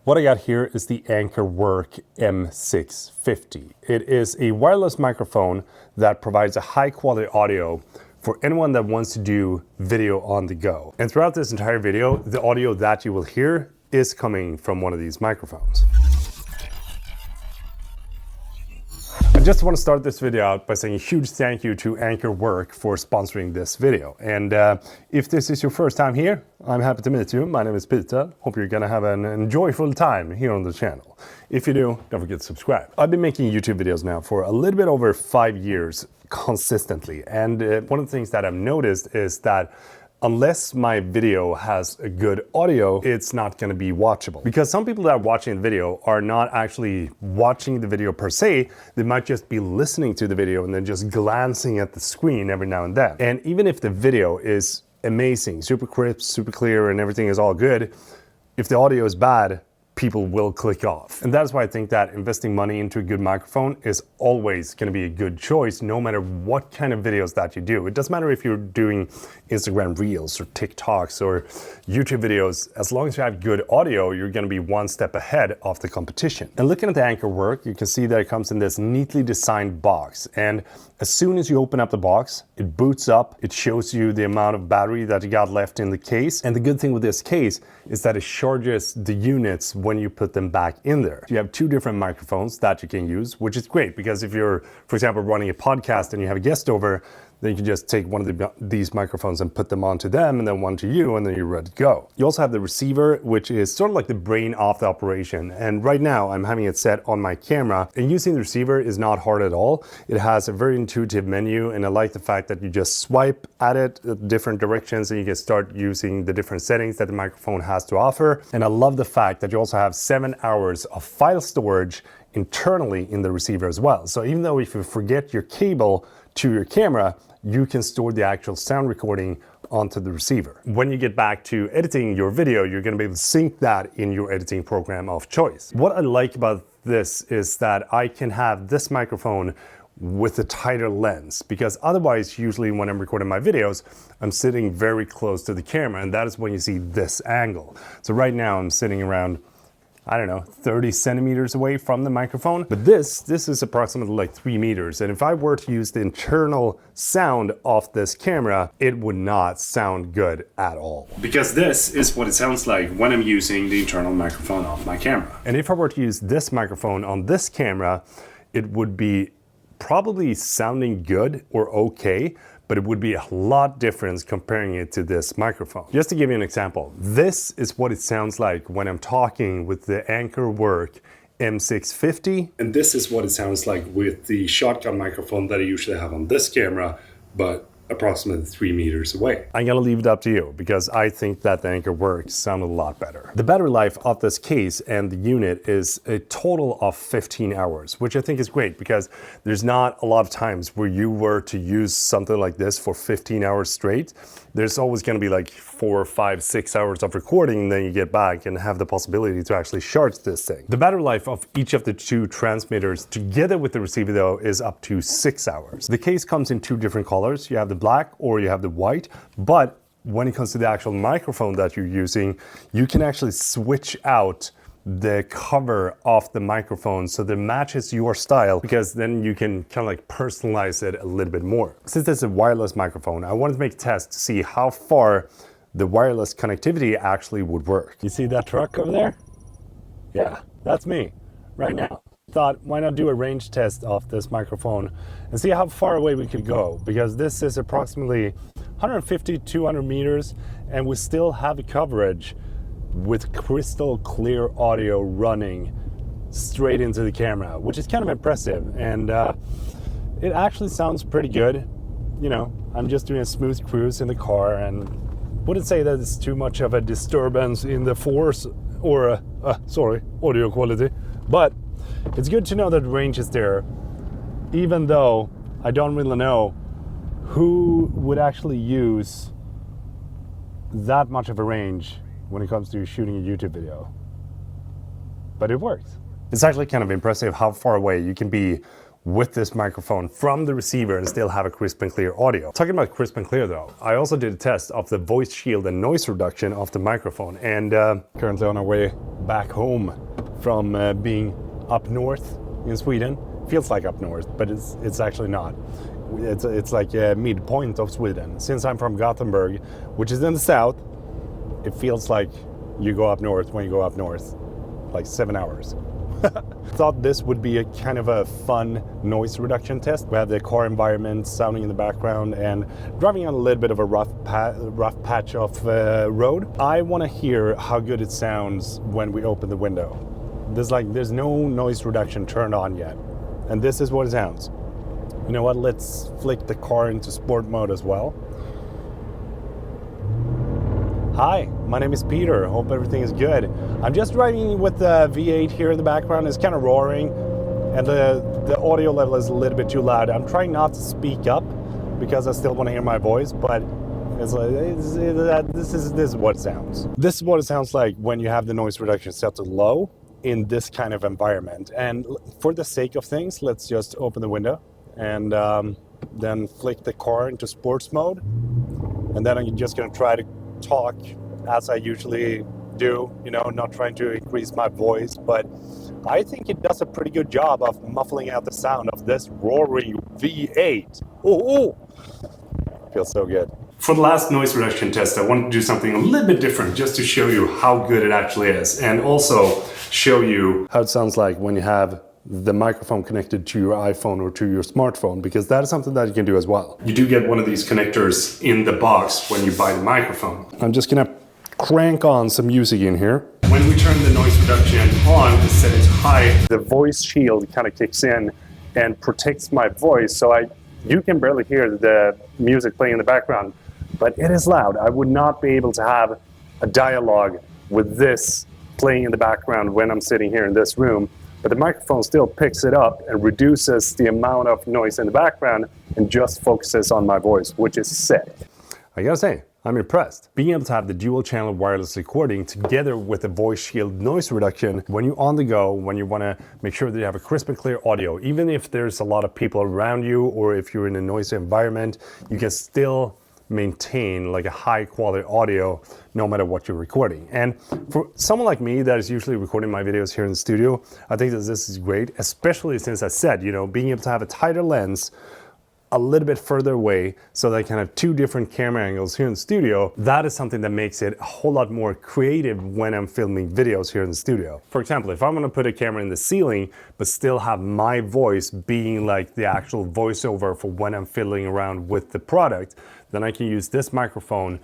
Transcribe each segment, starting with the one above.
What I got here is the AnkerWork M650. It is a wireless microphone that provides a high quality audio for anyone that wants to do video on the go. And throughout this entire video, the audio that you will hear is coming from one of these microphones. I just want to start this video out by saying a huge thank you to AnkerWork for sponsoring this video. And if this is your first time here, I'm happy to meet you. My name is Peter. Hope you're gonna have an enjoyable time here on the channel. If you do, don't forget to subscribe. I've been making YouTube videos now for a little bit over 5 years consistently. And one of the things that I've noticed is that unless my video has a good audio, it's not going to be watchable. Because some people that are watching the video are not actually watching the video per se, they might just be listening to the video and then just glancing at the screen every now and then. And even if the video is amazing, super crisp, super clear, and everything is all good, if the audio is bad, people will click off. And that's why I think that investing money into a good microphone is always going to be a good choice, no matter what kind of videos that you do. It doesn't matter if you're doing Instagram Reels or TikToks or YouTube videos. As long as you have good audio, you're going to be one step ahead of the competition. And looking at the AnkerWork, you can see that it comes in this neatly designed box. And as soon as you open up the box, it boots up. It shows you the amount of battery that you got left in the case. And the good thing with this case is that it charges the units when you put them back in there. You have two different microphones that you can use, which is great because if you're, for example, running a podcast and you have a guest over, then you can just take one of these microphones and put them onto them and then one to you, and then you're ready to go. You also have the receiver, which is sort of like the brain of the operation. And right now I'm having it set on my camera, and using the receiver is not hard at all. It has a very intuitive menu, and I like the fact that you just swipe at it at different directions and you can start using the different settings that the microphone has to offer. And I love the fact that you also have 7 hours of file storage internally in the receiver as well. So even though if you forget your cable to your camera, you can store the actual sound recording onto the receiver. When you get back to editing your video, you're gonna be able to sync that in your editing program of choice. What I like about this is that I can have this microphone with a tighter lens, because otherwise, usually when I'm recording my videos, I'm sitting very close to the camera, and that is when you see this angle. So right now I'm sitting around, I don't know, 30 centimeters away from the microphone. But this is approximately like 3 meters. And if I were to use the internal sound of this camera, it would not sound good at all. Because this is what it sounds like when I'm using the internal microphone of my camera. And if I were to use this microphone on this camera, it would be probably sounding good or okay, but it would be a lot different comparing it to this microphone. Just to give you an example, this is what it sounds like when I'm talking with the AnkerWork M650, and this is what it sounds like with the shotgun microphone that I usually have on this camera, but approximately 3 meters away. I'm gonna leave it up to you because I think that the AnkerWork sounded a lot better. The battery life of this case and the unit is a total of 15 hours, which I think is great because there's not a lot of times where you were to use something like this for 15 hours straight. There's always gonna be like 4, 5, 6 hours of recording, and then you get back and have the possibility to actually charge this thing. The battery life of each of the two transmitters together with the receiver though is up to 6 hours. The case comes in two different colors. You have the black or you have the white, but when it comes to the actual microphone that you're using, you can actually switch out the cover of the microphone so that it matches your style, because then you can kind of like personalize it a little bit more. Since it's a wireless microphone, I wanted to make a test to see how far the wireless connectivity actually would work. You see that truck over there? Yeah, that's me right now. Thought, why not do a range test of this microphone and see how far away we could go, because this is approximately 150, 200 meters, and we still have coverage with crystal clear audio running straight into the camera, which is kind of impressive. And it actually sounds pretty good. You know, I'm just doing a smooth cruise in the car and wouldn't say that it's too much of a disturbance in the force or audio quality, but it's good to know that range is there, even though I don't really know who would actually use that much of a range when it comes to shooting a YouTube video. But it works. It's actually kind of impressive how far away you can be with this microphone from the receiver and still have a crisp and clear audio. Talking about crisp and clear though, I also did a test of the voice shield and noise reduction of the microphone, and currently on our way back home from being up north in Sweden. Feels like up north, but it's actually not. It's like a midpoint of Sweden. Since I'm from Gothenburg, which is in the south, it feels like you go up north when you go up north, like 7 hours. Thought this would be a kind of a fun noise reduction test. We have the car environment sounding in the background and driving on a little bit of a rough patch of road. I want to hear how good it sounds when we open the window. There's no noise reduction turned on yet, and this is what it sounds. You know what? Let's flick the car into sport mode as well. Hi, my name is Peter. Hope everything is good. I'm just driving with the V8 here in the background. It's kind of roaring, and the audio level is a little bit too loud. I'm trying not to speak up because I still want to hear my voice, but this is what it sounds. This is what it sounds like when you have the noise reduction set to low in this kind of environment. And for the sake of things, let's just open the window and then flick the car into sports mode. And then I'm just going to try to talk as I usually do, you know, not trying to increase my voice, but I think it does a pretty good job of muffling out the sound of this roaring V8. Oh, feels so good. For the last noise reduction test, I wanted to do something a little bit different just to show you how good it actually is, and also show you how it sounds like when you have the microphone connected to your iPhone or to your smartphone, because that is something that you can do as well. You do get one of these connectors in the box when you buy the microphone. I'm just gonna crank on some music in here. When we turn the noise reduction on and set it high, the voice shield kind of kicks in and protects my voice, so you can barely hear the music playing in the background, but it is loud. I would not be able to have a dialogue with this playing in the background when I'm sitting here in this room. But the microphone still picks it up and reduces the amount of noise in the background and just focuses on my voice, which is sick. I gotta say, I'm impressed. Being able to have the dual channel wireless recording together with the voice shield noise reduction when you're on the go, when you wanna make sure that you have a crisp and clear audio, even if there's a lot of people around you or if you're in a noisy environment, you can still maintain like a high quality audio no matter what you're recording. And for someone like me that is usually recording my videos here in the studio, I think that this is great, especially since I said, you know, being able to have a tighter lens a little bit further away so that I can have two different camera angles here in the studio. That is something that makes it a whole lot more creative when I'm filming videos here in the studio. For example, if I'm gonna put a camera in the ceiling but still have my voice being like the actual voiceover for when I'm fiddling around with the product, then I can use this microphone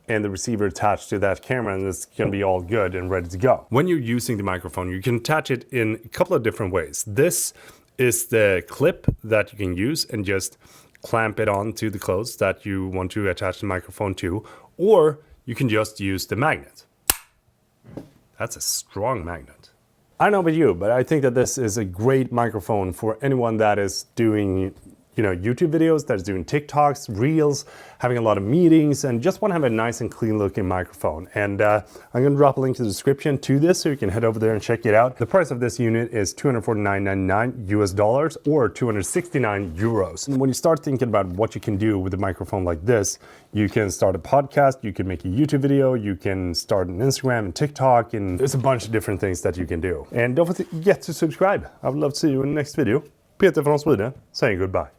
and the receiver attached to that camera, and it's gonna be all good and ready to go. When you're using the microphone, you can attach it in a couple of different ways. This is the clip that you can use and just clamp it onto the clothes that you want to attach the microphone to, or you can just use the magnet. That's a strong magnet. I don't know about you, but I think that this is a great microphone for anyone that is doing, you know, YouTube videos, that is doing TikToks, Reels, having a lot of meetings, and just want to have a nice and clean looking microphone. And I'm going to drop a link to the description to this so you can head over there and check it out. The price of this unit is $249.99 US or 269 euros. And when you start thinking about what you can do with a microphone like this, you can start a podcast, you can make a YouTube video, you can start an Instagram and TikTok, and there's a bunch of different things that you can do. And don't forget to subscribe. I would love to see you in the next video. Peter from Sweden saying goodbye.